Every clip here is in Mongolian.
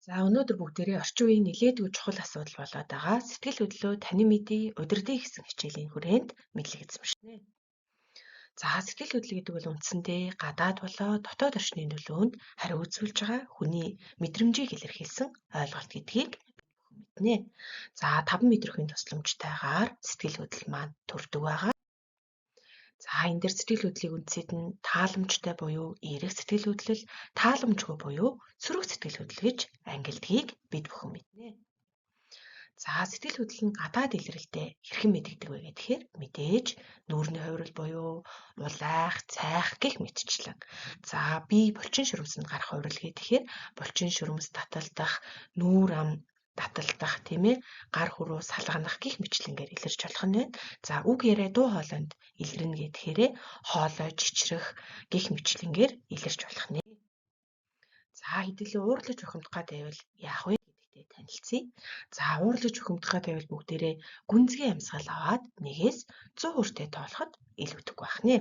За өнөөдөр бүгдээрээ орчин үеийн нэлээдгүй чухал асуудал болоод байгаа сэтгэл хөдлөлөө таны мэдээ удирдах гэсэн хичээлийн хүрээнд мэдлэгдсэн байна. За сэтгэл хөдлөл гэдэг бол үндсэндээ гадаад болоо дотоод орчны нөлөөнд хариу үзүүлж байгаа хүний мэдрэмжийг илэрхийлсэн ойлголт гэдгийг мэднэ. За 5 мэдрэмжийн тусламжтайгаар сэтгэл хөдлөл маань төрдөг байгаа. За энэ дэр сэтгэл хөдлөлийг үндсэд нь тааламжтай буюу эерэг сэтгэл хөдлөл, тааламжгүй буюу сөрөг сэтгэл хөдлөл гэж ангилдгийг бид бүхэн мэднэ. За сэтгэл хөдлөл нь гадаад илрэлтэд хэрхэн мэдэгдэг вэ гэхээр мэдээж нүүрний хувирал буюу улайх, цайх гэх мэтчлэн. За бие булчин шүрмсэнд гарах хувирал гэхээр булчин шүрмс таталдах, нүүр ам таталдах тийм ээ гар хуруу салганах гих мэтлэнгээр илэрч болох нь байна. За үг яриа дуу хоолойнд илэрнэ гэхээр хоолой чичрэх гих мэтлэнгээр илэрч болох нэ. За хэдүүлээ уурлаж ухамдах байвал яах вэ гэдэгтээ танилцъя. За уурлаж ухамдах байвал бүгдээрээ гүнзгий амьсгал аваад 1-ээс 100 хүртэл тоолоход илүүдэг байх нэ.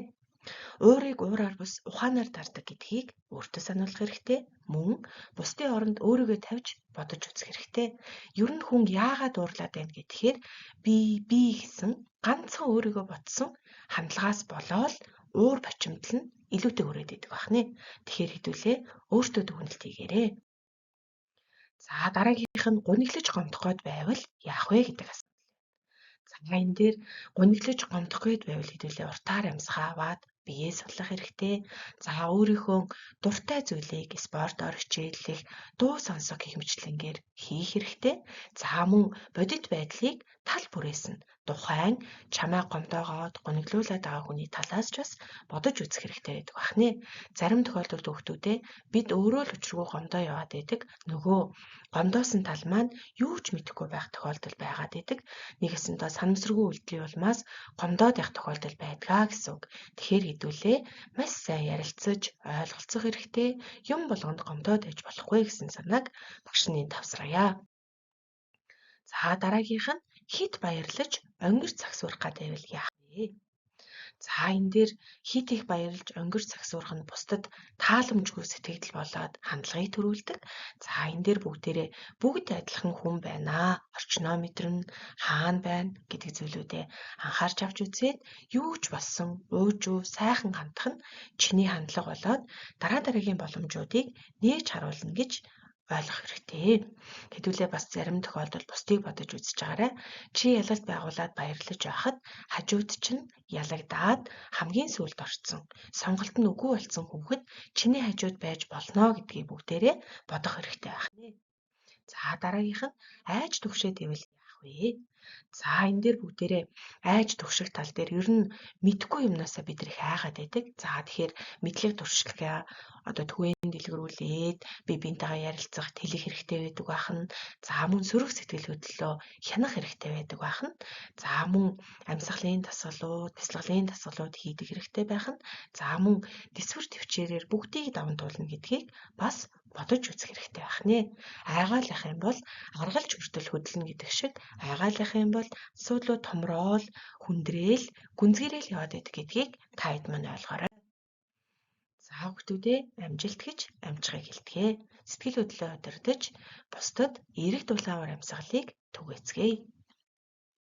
Уурыг уураар бус ухаанаар дардаг гэдгийг өөртөө сануулах хэрэгтэй. Мөн бусдын оронд өөрийгөө тавьж бодож үзэх хэрэгтэй. Ер нь хүн яагаад уурлаад байна гэхээр би гэсэн ганцхан өөрийгөө ботсон хандлагаас болоод уур бочимдол нь илүүтэй хүрээд идэг байх нэ. Тэгэхээр хэдүүлээ өөртөө дүгнэлт хийгээрэй. За дараагийнх нь гуниглаж гомдох гээд байвал яах вэ гэдэг асуулт. За энэ дээр гуниглаж гомдох гээд байвал хэдүүлээ уртаар амьсгаа аваад биеэ судлах хэрэгтэй. За өөрийнхөө дуртай зүйлийг спортоор хичээллэх, дуу сонсох гэх мэтлэнгээр хийх хэрэгтэй. За мөн бодит байдлыг тал бүрээс нь тухайн чамаа гомдоогоод гуниглуулад байгаа хүний талаас ч бас бодож үзэх хэрэгтэй байдаг байх нэ. Зарим тохиолдолд хүүхдүүдээ бид өөрөө л учиргүй гомдоо яваад байдаг. Нөгөө гомдоосон тал маань юу ч мэдэхгүй байх тохиолдол байгаад байдаг. Нэгэсэндээ санамсаргүй үйлдэлийн улмаас гомдоод явах тохиолдол байдгаа гэсэн үг. Тэгэхээр хэдүүлээ маш сайн ярилцаж ойлголцох хэрэгтэй. Юм болгонд гомдоод байж болохгүй гэсэн санааг багшны тавсрая. За дараагийнх нь хит баярлаж онгир цагсуурах байвал яах вэ? За энэ дээр хит их баярлаж онгир цагсуурах нь бусдад тааламжгүй сэтгэл болоод хандлагыг төрүүлдэг. За энэ дээр бүгд адилхан хүн байна. Орчноо мэдэрнэ, хаана байна гэдэг зүйлүүдэд анхаарч авч үзээд юу ч болсон уужуу сайхан хандах нь чиний хандлага болоод дараагийн боломжуудыг нээж харуулна гэж ойлгох хэрэгтэй. Хэдүүлээ бас зарим тохиолдолд бусдыг бодож үзэж байгаарай. Чи ялалт байгуулад баярлаж байхад хажууд чинь ялагдаад хамгийн сүүлд орцсон. Сонголт нь үгүй болсон хүүхэд чиний хажууд байж болно гэдгийг бүгдээрээ бодох хэрэгтэй байх нэ. За дараагийнх нь айж түгшээд ивэл яах вэ? За энэ дээр бүгдээрээ айж түгших тал дээр ер нь мэдгүй юмнасаа бид их айгаад байдаг. За тэгэхээр мэдлэг туршлагаа түгээн дэлгэрүүлээд бинтайгаа ярилцах, тэлэх хэрэгтэй байдаг бахан. За мөн сөрөг сэтгэл хөдлөлөө хянах хэрэгтэй байдаг бахан. За мөн амьсгалын дасгалууд, бясалгалын дасгалууд хийдэг хэрэгтэй байх нь. За мөн дэсвэр төвчээрээр бүгдийг даван туулна гэдгийг бас бодож үзэх хэрэгтэй байх нэ. Айгаалах юм бол аргалж хүртэл хөдлөнө гэдэг шиг айгаалах юм бол асуудлууд томроод хүндрээл гүнзгийрэл яваад байдаг гэдгийг та хэд мань ойлгоорой. За хүүхдүүдээ амжилт гэж амжихыг хэлтгэе. Сэтгэл хөдлөлөө удирдах бусдад эерэг дулаавар амьсгалыг түгээцгээе.